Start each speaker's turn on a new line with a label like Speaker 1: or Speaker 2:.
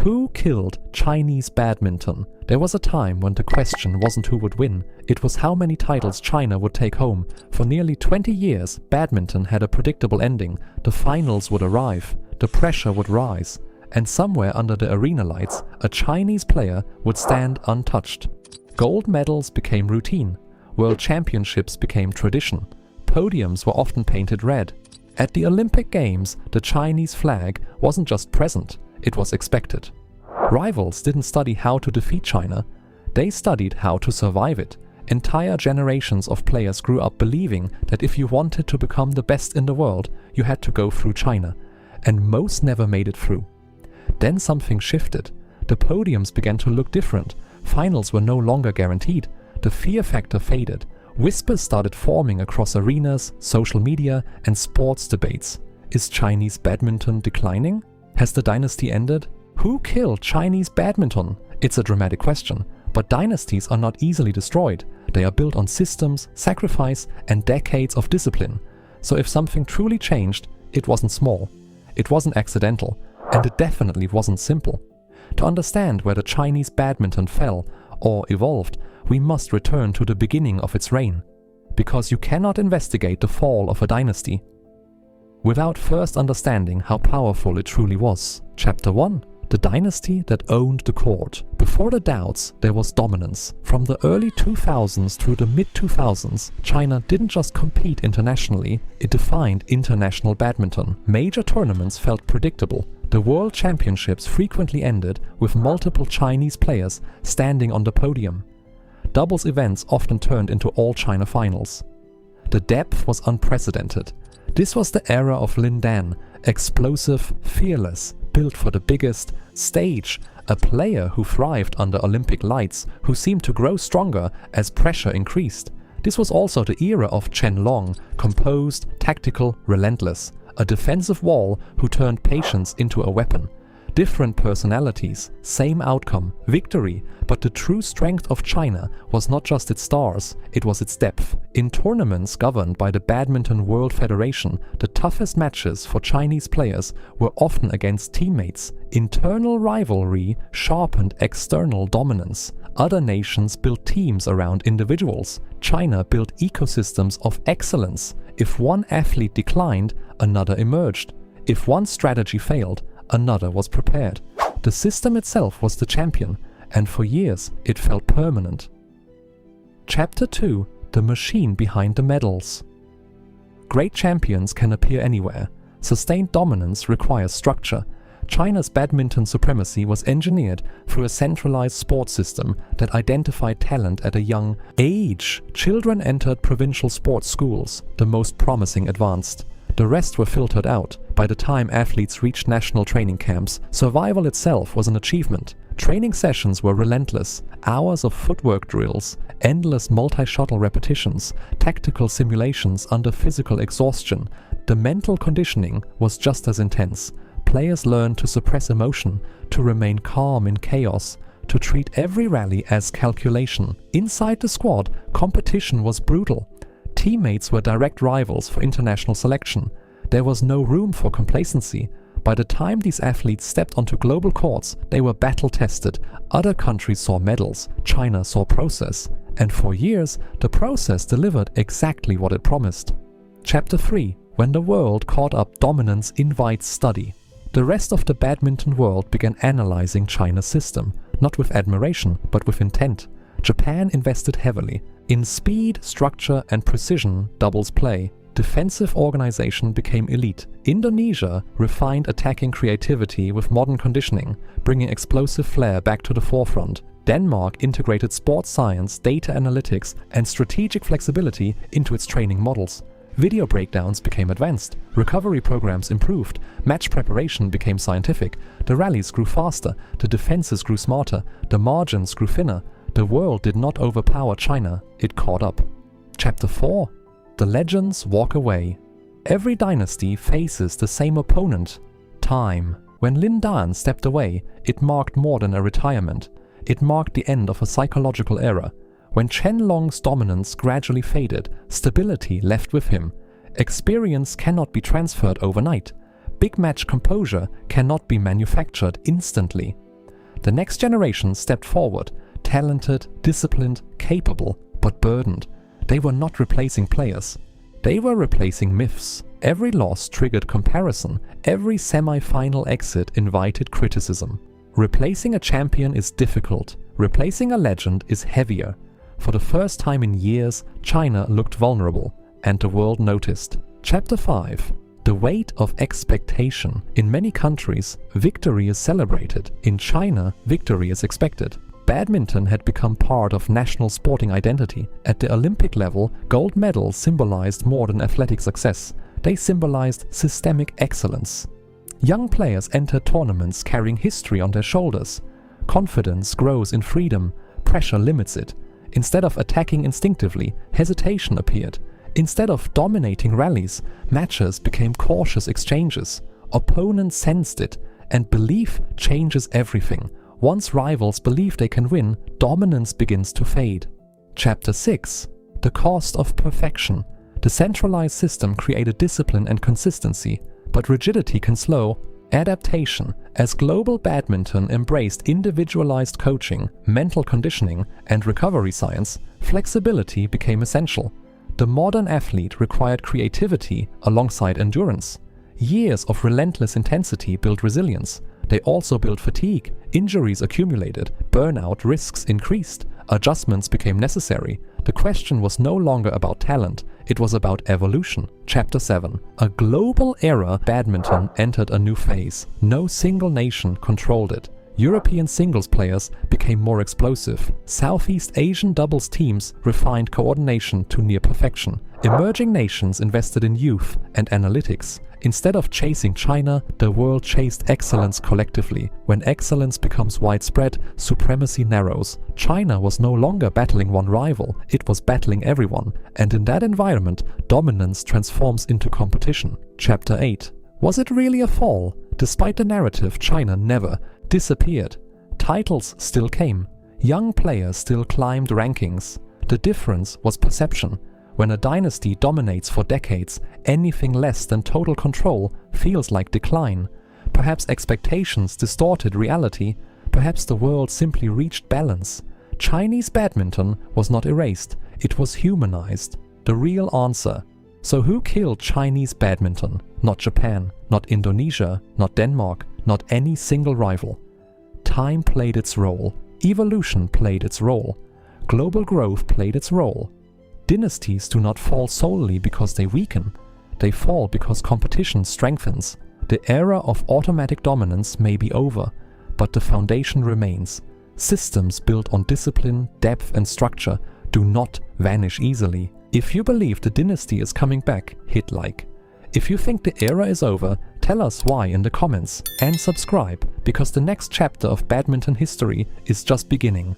Speaker 1: Who killed Chinese badminton? There was a time when the question wasn't who would win, it was how many titles China would take home. For nearly 20 years, badminton had a predictable ending. The finals would arrive, the pressure would rise, and somewhere under the arena lights, a Chinese player would stand untouched. Gold medals became routine, world championships became tradition, podiums were often painted red. At the Olympic Games, the Chinese flag wasn't just present, it was expected. Rivals didn't study how to defeat China, they studied how to survive it. Entire generations of players grew up believing that if you wanted to become the best in the world, you had to go through China, and most never made it through. Then something shifted. The podiums began to look different, finals were no longer guaranteed, the fear factor faded, whispers started forming across arenas, social media, and sports debates. Is Chinese badminton declining? Has the dynasty ended? Who killed Chinese badminton? It's a dramatic question, but dynasties are not easily destroyed. They are built on systems, sacrifice, and decades of discipline. So if something truly changed, it wasn't small, it wasn't accidental, and it definitely wasn't simple. To understand where the Chinese badminton fell or evolved, we must return to the beginning of its reign. Because you cannot investigate the fall of a dynasty without first understanding how powerful it truly was. Chapter 1. The dynasty that owned the court. Before the doubts, there was dominance. From the early 2000s through the mid-2000s, China didn't just compete internationally, it defined international badminton. Major tournaments felt predictable. The World Championships frequently ended with multiple Chinese players standing on the podium. Doubles events often turned into all-China finals. The depth was unprecedented. This was the era of Lin Dan, explosive, fearless, built for the biggest stage, a player who thrived under Olympic lights, who seemed to grow stronger as pressure increased. This was also the era of Chen Long, composed, tactical, relentless, a defensive wall who turned patience into a weapon. Different personalities, same outcome, victory, but the true strength of China was not just its stars, it was its depth. In tournaments governed by the Badminton World Federation, the toughest matches for Chinese players were often against teammates. Internal rivalry sharpened external dominance. Other nations built teams around individuals. China built ecosystems of excellence. If one athlete declined, another emerged. If one strategy failed, another was prepared. The system itself was the champion, and for years it felt permanent. Chapter 2. The machine behind the medals. Great champions can appear anywhere. Sustained dominance requires structure. China's badminton supremacy was engineered through a centralized sports system that identified talent at a young age. Children entered provincial sports schools, the most promising advanced. The rest were filtered out. By the time athletes reached national training camps, survival itself was an achievement. Training sessions were relentless, hours of footwork drills, endless multi-shuttle repetitions, tactical simulations under physical exhaustion. The mental conditioning was just as intense. Players learned to suppress emotion, to remain calm in chaos, to treat every rally as calculation. Inside the squad, competition was brutal. Teammates were direct rivals for international selection. There was no room for complacency. By the time these athletes stepped onto global courts, they were battle-tested. Other countries saw medals, China saw process. And for years, the process delivered exactly what it promised. Chapter 3. When the world caught up, dominance invites study. The rest of the badminton world began analyzing China's system, not with admiration, but with intent. Japan invested heavily in speed, structure, and precision doubles play. Defensive organization became elite. Indonesia refined attacking creativity with modern conditioning, bringing explosive flair back to the forefront. Denmark integrated sports science, data analytics, and strategic flexibility into its training models. Video breakdowns became advanced, recovery programs improved, match preparation became scientific, the rallies grew faster, the defenses grew smarter, the margins grew thinner. The world did not overpower China, it caught up. Chapter 4. The legends walk away. Every dynasty faces the same opponent, time. When Lin Dan stepped away, it marked more than a retirement. It marked the end of a psychological era. When Chen Long's dominance gradually faded, stability left with him. Experience cannot be transferred overnight. Big match composure cannot be manufactured instantly. The next generation stepped forward, talented, disciplined, capable, but burdened. They were not replacing players. They were replacing myths. Every loss triggered comparison. Every semi-final exit invited criticism. Replacing a champion is difficult. Replacing a legend is heavier. For the first time in years, China looked vulnerable, and the world noticed. Chapter 5. The weight of expectation. In many countries, victory is celebrated. In China, victory is expected. Badminton had become part of national sporting identity. At the Olympic level, gold medals symbolized more than athletic success. They symbolized systemic excellence. Young players entered tournaments carrying history on their shoulders. Confidence grows in freedom. Pressure limits it. Instead of attacking instinctively, hesitation appeared. Instead of dominating rallies, matches became cautious exchanges. Opponents sensed it, and belief changes everything. Once rivals believe they can win, dominance begins to fade. Chapter 6. The cost of perfection. The centralized system created discipline and consistency, but rigidity can slow adaptation. As global badminton embraced individualized coaching, mental conditioning, and recovery science, flexibility became essential. The modern athlete required creativity alongside endurance. Years of relentless intensity built resilience. They also built fatigue. Injuries accumulated. Burnout risks increased. Adjustments became necessary. The question was no longer about talent. It was about evolution. Chapter 7. A global era. Badminton entered a new phase. No single nation controlled it. European singles players became more explosive. Southeast Asian doubles teams refined coordination to near perfection. Emerging nations invested in youth and analytics. Instead of chasing China, the world chased excellence collectively. When excellence becomes widespread, supremacy narrows. China was no longer battling one rival, it was battling everyone. And in that environment, dominance transforms into competition. Chapter 8. Was it really a fall? Despite the narrative, China never disappeared. Titles still came. Young players still climbed rankings. The difference was perception. When a dynasty dominates for decades, anything less than total control feels like decline. Perhaps expectations distorted reality. Perhaps the world simply reached balance. Chinese badminton was not erased, it was humanized. The real answer. So who killed Chinese badminton? Not Japan, not Indonesia, not Denmark, not any single rival. Time played its role. Evolution played its role. Global growth played its role. Dynasties do not fall solely because they weaken. They fall because competition strengthens. The era of automatic dominance may be over, but the foundation remains. Systems built on discipline, depth and structure do not vanish easily. If you believe the dynasty is coming back, hit like. If you think the era is over, tell us why in the comments and subscribe, because the next chapter of badminton history is just beginning.